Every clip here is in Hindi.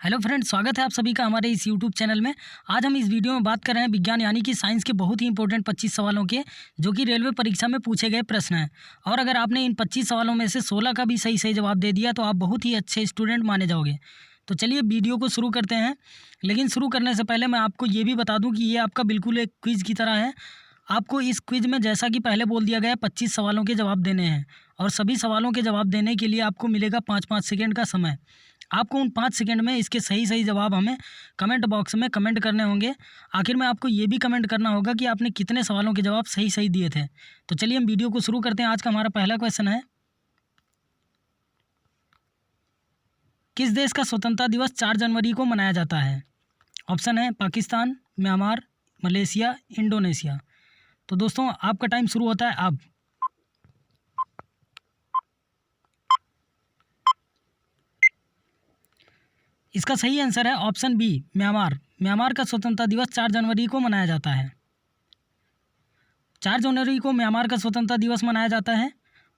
हेलो फ्रेंड्स, स्वागत है आप सभी का हमारे इस यूट्यूब चैनल में। आज हम इस वीडियो में बात कर रहे हैं विज्ञान यानी कि साइंस के बहुत ही इंपॉर्टेंट 25 सवालों के, जो कि रेलवे परीक्षा में पूछे गए प्रश्न हैं। और अगर आपने इन 25 सवालों में से 16 का भी सही सही जवाब दे दिया तो आप बहुत ही अच्छे स्टूडेंट माने जाओगे। तो चलिए वीडियो को शुरू करते हैं। लेकिन शुरू करने से पहले मैं आपको ये भी बता दूँ कि ये आपका बिल्कुल एक क्विज़ की तरह है। आपको इस क्विज़ में, जैसा कि पहले बोल दिया गया है, 25 सवालों के जवाब देने हैं। और सभी सवालों के जवाब देने के लिए आपको मिलेगा 5-5 सेकेंड का समय। आपको उन 5 सेकंड में इसके सही सही जवाब हमें कमेंट बॉक्स में कमेंट करने होंगे। आखिर में आपको ये भी कमेंट करना होगा कि आपने कितने सवालों के जवाब सही सही दिए थे। तो चलिए हम वीडियो को शुरू करते हैं। आज का हमारा पहला क्वेश्चन है, किस देश का स्वतंत्रता दिवस 4 जनवरी को मनाया जाता है? ऑप्शन है पाकिस्तान, म्यांमार, मलेशिया, इंडोनेशिया। तो दोस्तों आपका टाइम शुरू होता है अब। इसका सही आंसर है ऑप्शन बी, म्यांमार। म्यांमार का स्वतंत्रता दिवस 4 जनवरी को मनाया जाता है। 4 जनवरी को म्यांमार का स्वतंत्रता दिवस मनाया जाता है।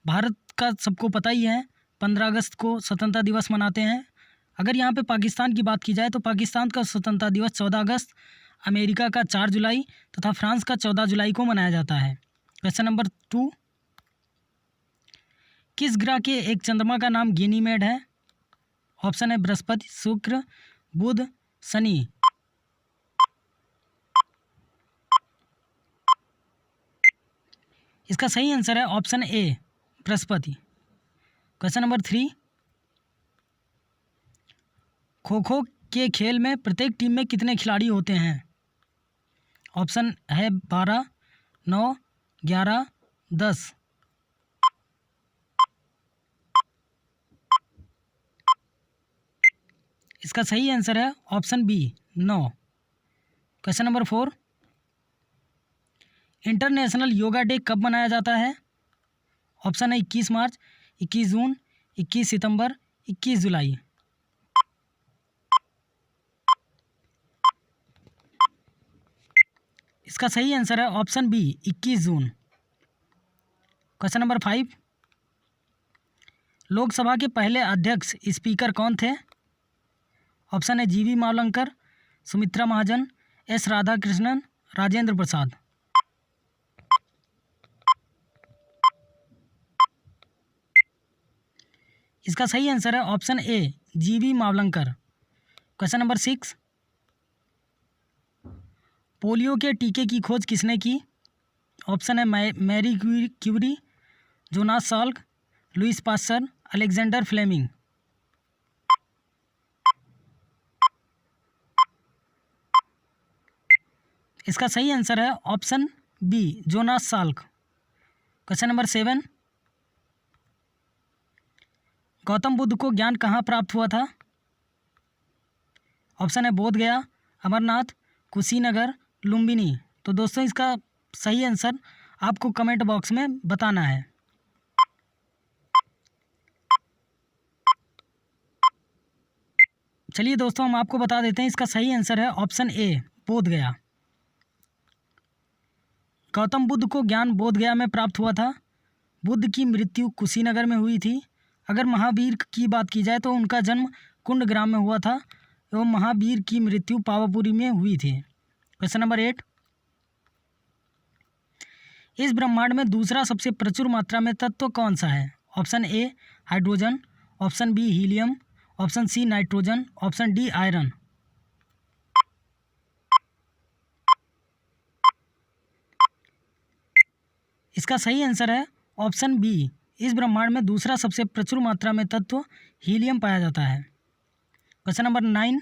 भारत का सबको पता ही है, 15 अगस्त को स्वतंत्रता दिवस मनाते हैं। अगर यहाँ पे पाकिस्तान की बात की जाए तो पाकिस्तान का स्वतंत्रता दिवस 14 अगस्त, अमेरिका का 4 जुलाई तथा फ्रांस का 14 जुलाई को मनाया जाता है। क्वेश्चन नंबर 2, किस ग्रह के एक चंद्रमा का नाम गैनीमेड है? ऑप्शन है बृहस्पति, शुक्र, बुध, शनि। इसका सही आंसर है ऑप्शन ए, बृहस्पति। क्वेश्चन नंबर 3, खो खो के खेल में प्रत्येक टीम में कितने खिलाड़ी होते हैं? ऑप्शन है 12, 9, 11, 10। इसका सही आंसर है option B, 9। Question number 4, international yoga day कब मनाया जाता है? ऑप्शन है 21 मार्च, 21 जून, 21 सितंबर, 21 जुलाई। इसका सही आंसर है ऑप्शन बी, 21 जून। क्वेश्चन नंबर 5, लोकसभा के पहले अध्यक्ष स्पीकर कौन थे? ऑप्शन है जीवी मावलंकर, सुमित्रा महाजन, एस राधाकृष्णन, राजेंद्र प्रसाद। इसका सही आंसर है ऑप्शन ए, जीवी मावलंकर। क्वेश्चन नंबर 6, पोलियो के टीके की खोज किसने की? ऑप्शन है Marie Curie, Jonas Salk, Louis Pasteur, Alexander Fleming. इसका सही आंसर है option B, Jonas Salk. Question number 7, Gautam Buddha को ज्ञान कहाँ प्राप्त हुआ था? ऑप्शन है बोध गया, अमरनाथ, कुशीनगर, लुम्बिनी। तो दोस्तों इसका सही आंसर आपको कमेंट बॉक्स में बताना है। चलिए दोस्तों हम आपको बता देते हैं, इसका सही आंसर है ऑप्शन ए, बोध गया। गौतम बुद्ध को ज्ञान बोध गया में प्राप्त हुआ था। बुद्ध की मृत्यु कुशीनगर में हुई थी। अगर महावीर की बात की जाए तो उनका जन्म कुंडग्राम में हुआ था एवं महावीर की मृत्यु पावापुरी में हुई थी। क्वेश्चन नंबर 8, इस ब्रह्मांड में दूसरा सबसे प्रचुर मात्रा में तत्व कौन सा है? Option A hydrogen, option B helium, option C nitrogen, option D iron. इसका सही आंसर है ऑप्शन बी, इस ब्रह्मांड में दूसरा सबसे प्रचुर मात्रा में तत्व हीलियम पाया जाता है। क्वेश्चन नंबर 9,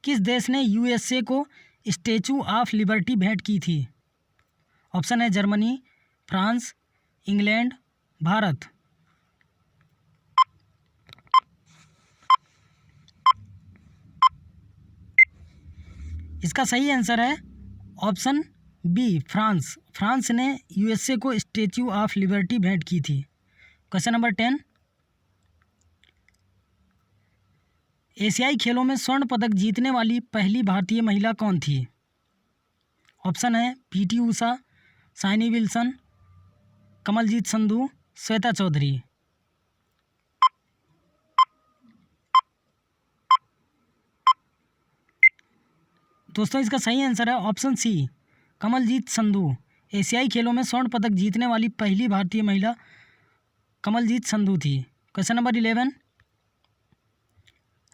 किस देश ने यूएसए को स्टैचू ऑफ लिबर्टी भेंट की थी? ऑप्शन है जर्मनी, फ्रांस, इंग्लैंड, भारत। इसका सही आंसर है ऑप्शन बी, फ्रांस। फ्रांस ने यूएसए को स्टैचू ऑफ लिबर्टी भेंट की थी। क्वेश्चन नंबर 10, एशियाई खेलों में स्वर्ण पदक जीतने वाली पहली भारतीय महिला कौन थी? ऑप्शन है पीटी उषा, साइनी विल्सन, कमलजीत संधू, श्वेता चौधरी। दोस्तों इसका सही आंसर है ऑप्शन सी, कमलजीत संधू। एशियाई खेलों में स्वर्ण पदक जीतने वाली पहली भारतीय महिला कमलजीत संधू थी। क्वेश्चन नंबर 11,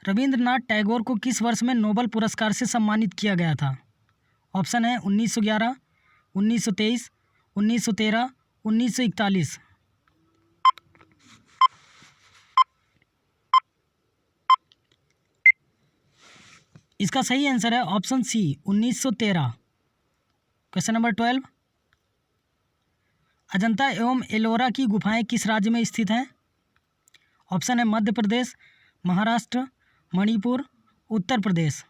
रविंद्रनाथ टैगोर को किस वर्ष में नोबेल पुरस्कार से सम्मानित किया गया था? ऑप्शन है 1911, 1923, 1913, 1941। इसका सही आंसर है option C, 1913। Question number 12, Ajanta एवं एलोरा की गुफाएं किस राज्य में स्थित हैं? ऑप्शन है मध्य प्रदेश, महाराष्ट्र, मणिपुर, उत्तर प्रदेश।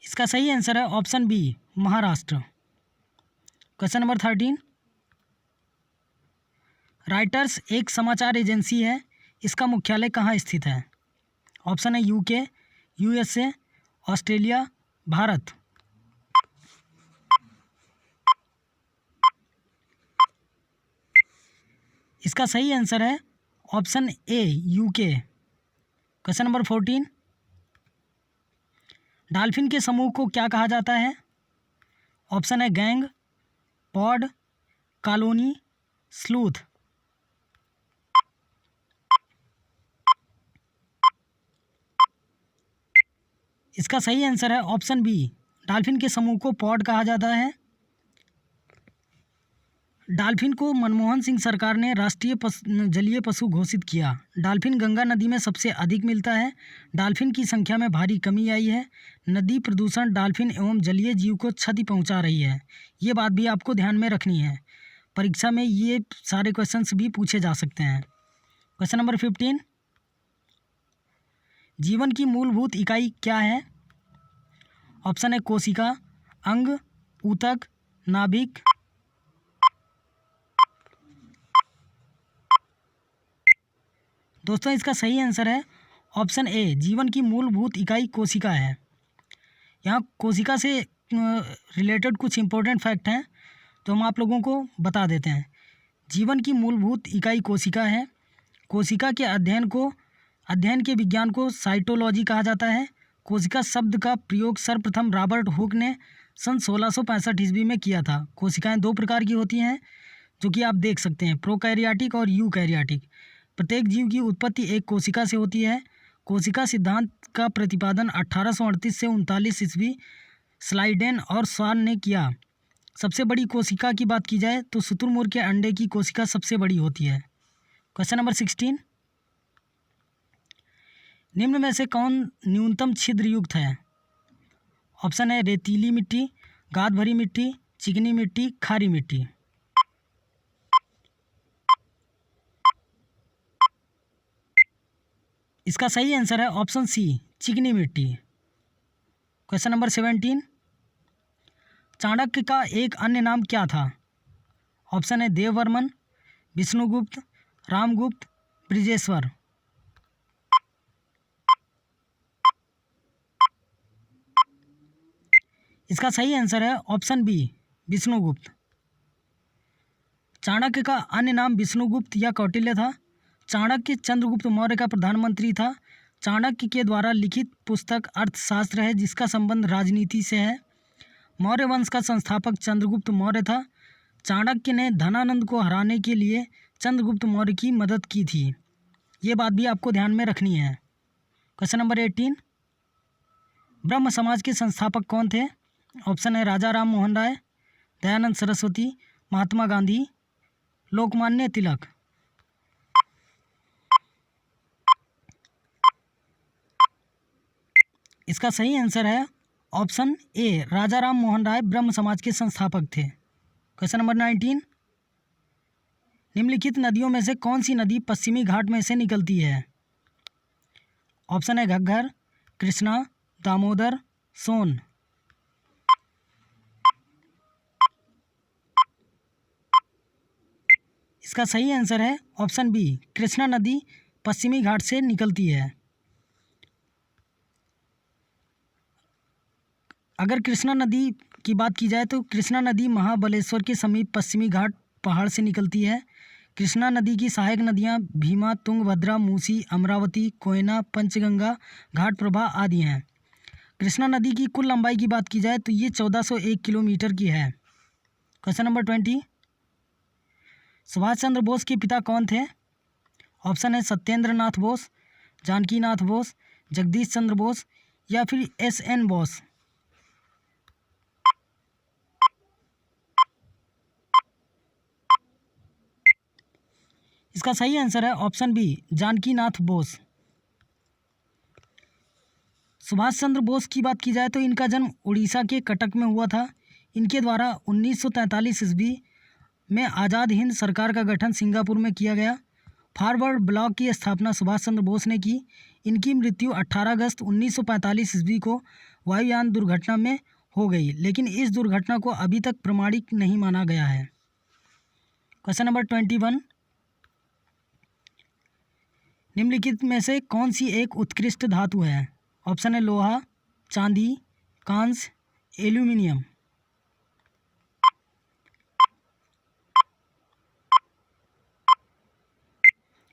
इसका सही आंसर है option B, Maharashtra. Question number 13, Reuters एक समाचार एजेंसी है, इसका मुख्यालय कहाँ स्थित है? ऑप्शन है यूके, यूएसए, ऑस्ट्रेलिया, भारत। इसका सही आंसर है ऑप्शन ए, यूके। क्वेश्चन नंबर 14, डॉल्फिन के समूह को क्या कहा जाता है? ऑप्शन है गैंग, पॉड, कॉलोनी, स्लूथ। इसका सही आंसर है ऑप्शन बी, डॉल्फिन के समूह को पॉड कहा जाता है। डॉल्फिन को मनमोहन सिंह सरकार ने राष्ट्रीय जलीय पशु घोषित किया। डॉल्फिन गंगा नदी में सबसे अधिक मिलता है। डॉल्फिन की संख्या में भारी कमी आई है। नदी प्रदूषण डॉल्फिन एवं जलीय जीव को क्षति पहुंचा रही है। ये बात भी आपको ध्यान में रखनी है। परीक्षा में ये सारे क्वेश्चंस भी पूछे जा सकते हैं। क्वेश्चन नंबर 15, जीवन की मूलभूत इकाई क्या है? ऑप्शन है कोशिका, अंग, ऊतक, नाभिक। दोस्तों इसका सही आंसर है ऑप्शन ए, जीवन की मूलभूत इकाई कोशिका है। यहाँ कोशिका से रिलेटेड कुछ इंपॉर्टेंट फैक्ट हैं तो हम आप लोगों को बता देते हैं। जीवन की मूलभूत इकाई कोशिका है। कोशिका के अध्ययन के विज्ञान को साइटोलॉजी कहा जाता है। कोशिका शब्द का प्रयोग सर्वप्रथम रॉबर्ट हुक ने सन 1665 ईस्वी में किया था। कोशिकाएं दो प्रकार की होती हैं जो कि आप देख सकते हैं, प्रोकैरियोटिक और यूकैरियोटिक। प्रत्येक जीव की उत्पत्ति एक कोशिका से होती है। कोशिका सिद्धांत का प्रतिपादन 1838 से 39 ईस्वी स्लाइडेन और स्वान ने किया। सबसे बड़ी कोशिका की बात की जाए तो शुतुरमुर्ग के अंडे की कोशिका सबसे बड़ी होती है। क्वेश्चन नंबर 16, निम्न में से कौन न्यूनतम छिद्र युक्त है? ऑप्शन है रेतीली मिट्टी, गाद भरी मिट्टी, चिकनी मिट्टी, खारी मिट्टी। इसका सही आंसर है ऑप्शन सी, चिकनी मिट्टी। क्वेश्चन नंबर 17, चाणक्य का एक अन्य नाम क्या था? ऑप्शन है देववर्मन, विष्णुगुप्त, रामगुप्त, बृजेश्वर। इसका सही आंसर है ऑप्शन बी, विष्णुगुप्त। चाणक्य का अन्य नाम विष्णुगुप्त या कौटिल्य था। चाणक्य चंद्रगुप्त मौर्य का प्रधानमंत्री था। चाणक्य के द्वारा लिखित पुस्तक अर्थशास्त्र है जिसका संबंध राजनीति से है। मौर्य वंश का संस्थापक चंद्रगुप्त मौर्य था। चाणक्य ने धनानंद को हराने के लिए चंद्रगुप्त मौर्य की मदद की थी। ये बात भी आपको ध्यान में रखनी है। क्वेश्चन नंबर 18, ब्रह्म समाज के संस्थापक कौन थे? ऑप्शन है राजा राम मोहन राय, दयानंद सरस्वती, महात्मा गांधी, लोकमान्य तिलक। इसका सही आंसर है ऑप्शन ए, राजा राम मोहन राय ब्रह्म समाज के संस्थापक थे। क्वेश्चन नंबर 19, निम्नलिखित नदियों में से कौन सी नदी पश्चिमी घाट में से निकलती है? ऑप्शन है घग्गर, कृष्णा, दामोदर, सोन। इसका सही आंसर है ऑप्शन बी, कृष्णा नदी पश्चिमी घाट से निकलती है। अगर कृष्णा नदी की बात की जाए तो कृष्णा नदी महाबलेश्वर के समीप पश्चिमी घाट पहाड़ से निकलती है। कृष्णा नदी की सहायक नदियाँ भीमा, तुंगभद्रा, मूसी, अमरावती, कोयना, पंचगंगा, घाटप्रभा आदि हैं। कृष्णा नदी की कुल लंबाई की बात की जाए तो ये 1401 किलोमीटर की है। क्वेश्चन नंबर 20, सुभाष चंद्र बोस के पिता कौन थे? ऑप्शन है सत्येंद्र नाथ बोस, जानकी नाथ बोस, जगदीश चंद्र बोस या फिर SN बोस। इसका सही आंसर है ऑप्शन बी, जानकी नाथ बोस। सुभाष चंद्र बोस की बात की जाए तो इनका जन्म उड़ीसा के कटक में हुआ था। इनके द्वारा 1943 ईस्वी में आज़ाद हिंद सरकार का गठन सिंगापुर में किया गया। फॉरवर्ड ब्लॉक की स्थापना सुभाष चंद्र बोस ने की। इनकी मृत्यु 18 अगस्त 1945 ईस्वी को वायुयान दुर्घटना में हो गई, लेकिन इस दुर्घटना को अभी तक प्रमाणिक नहीं माना गया है। क्वेश्चन नंबर 21, निम्नलिखित में से कौन सी एक उत्कृष्ट धातु है? ऑप्शन है लोहा, चांदी, कांस्य, एल्यूमिनियम।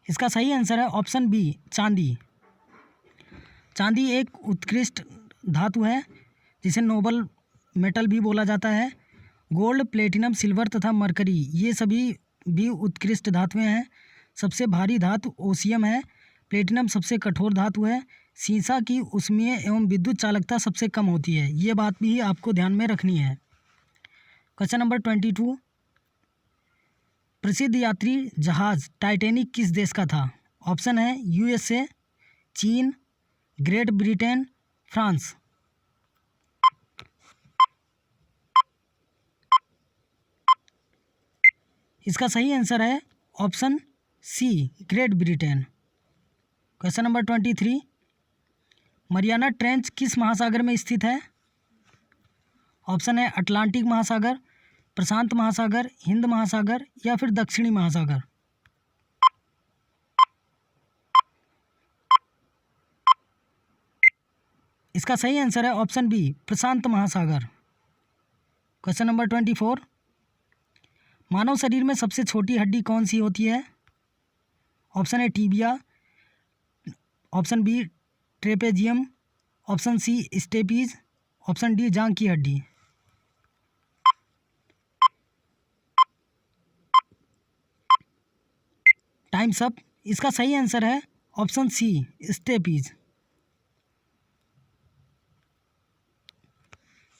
इसका सही आंसर है ऑप्शन बी, चांदी। चांदी एक उत्कृष्ट धातु है जिसे नोबल मेटल भी बोला जाता है। गोल्ड, प्लेटिनम, सिल्वर तथा मरकरी ये सभी भी उत्कृष्ट धातुएं हैं। सबसे भारी धातु ओसियम है। प्लेटिनम सबसे कठोर धातु है। सीसा की ऊष्मीय एवं विद्युत चालकता सबसे कम होती है। ये बात भी आपको ध्यान में रखनी है। क्वेश्चन नंबर 22, प्रसिद्ध यात्री जहाज टाइटैनिक किस देश का था? ऑप्शन है USA, चीन, ग्रेट ब्रिटेन, फ्रांस। इसका सही आंसर है option C, Great Britain. Question number 23, Mariana Trench किस महासागर में स्थित है? ऑप्शन है अटलांटिक महासागर, प्रशांत महासागर, हिंद महासागर या फिर दक्षिणी महासागर। इसका सही आंसर है ऑप्शन बी, प्रशांत महासागर। क्वेश्चन नंबर 24, मानव शरीर में सबसे छोटी हड्डी कौन सी होती है? ऑप्शन है tibia, option B trapezium, option C stapes, option D जांघ की हड्डी। Times up. इसका सही आंसर है ऑप्शन सी, स्टेपीज।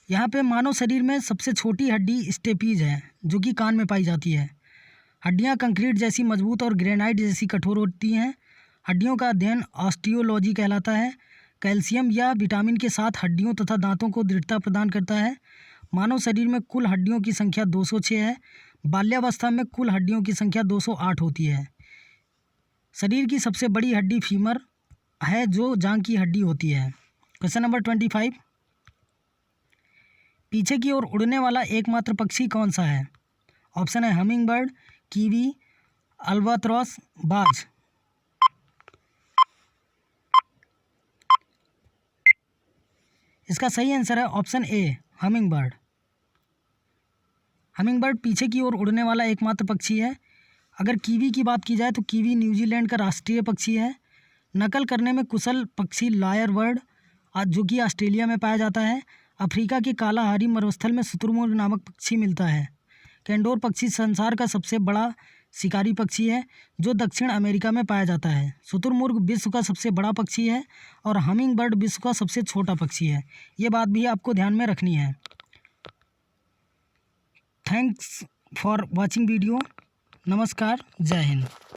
यहाँ पे मानव शरीर में सबसे छोटी हड्डी स्टेपीज है जो कि कान में पाई जाती है। हड्डियाँ कंक्रीट जैसी मजबूत और ग्रेनाइट जैसी कठोर होती हैं। हड्डियों का अध्ययन ऑस्टियोलॉजी कहलाता है। कैल्शियम या विटामिन के साथ हड्डियों तथा दांतों को दृढ़ता प्रदान करता है। मानव शरीर में कुल हड्डियों की संख्या 206 है। बाल्यावस्था में कुल हड्डियों की संख्या 208 होती है। शरीर की सबसे बड़ी हड्डी फीमर है जो जांघ की हड्डी होती है। क्वेश्चन नंबर 25, पीछे की ओर उड़ने वाला एकमात्र पक्षी कौन सा है? ऑप्शन है हमिंग बर्ड, कीवी, अल्बाट्रॉस, बाज। इसका सही आंसर है ऑप्शन ए, हमिंग बर्ड। हमिंग बर्ड पीछे की ओर उड़ने वाला एकमात्र पक्षी है। अगर कीवी की बात की जाए तो कीवी न्यूजीलैंड का राष्ट्रीय पक्षी है। नकल करने में कुशल पक्षी लायर बर्ड जो कि ऑस्ट्रेलिया में पाया जाता है। अफ्रीका के कालाहारी मरुस्थल में शुतुरमुर्ग नामक पक्षी मिलता है। कैंडोर पक्षी संसार का सबसे बड़ा शिकारी पक्षी है जो दक्षिण अमेरिका में पाया जाता है। शुतुरमुर्ग विश्व का सबसे बड़ा पक्षी है और हमिंग बर्ड विश्व का सबसे छोटा पक्षी है। ये बात भी आपको ध्यान में रखनी है। Thanks for watching video. नमस्कार, जय हिंद।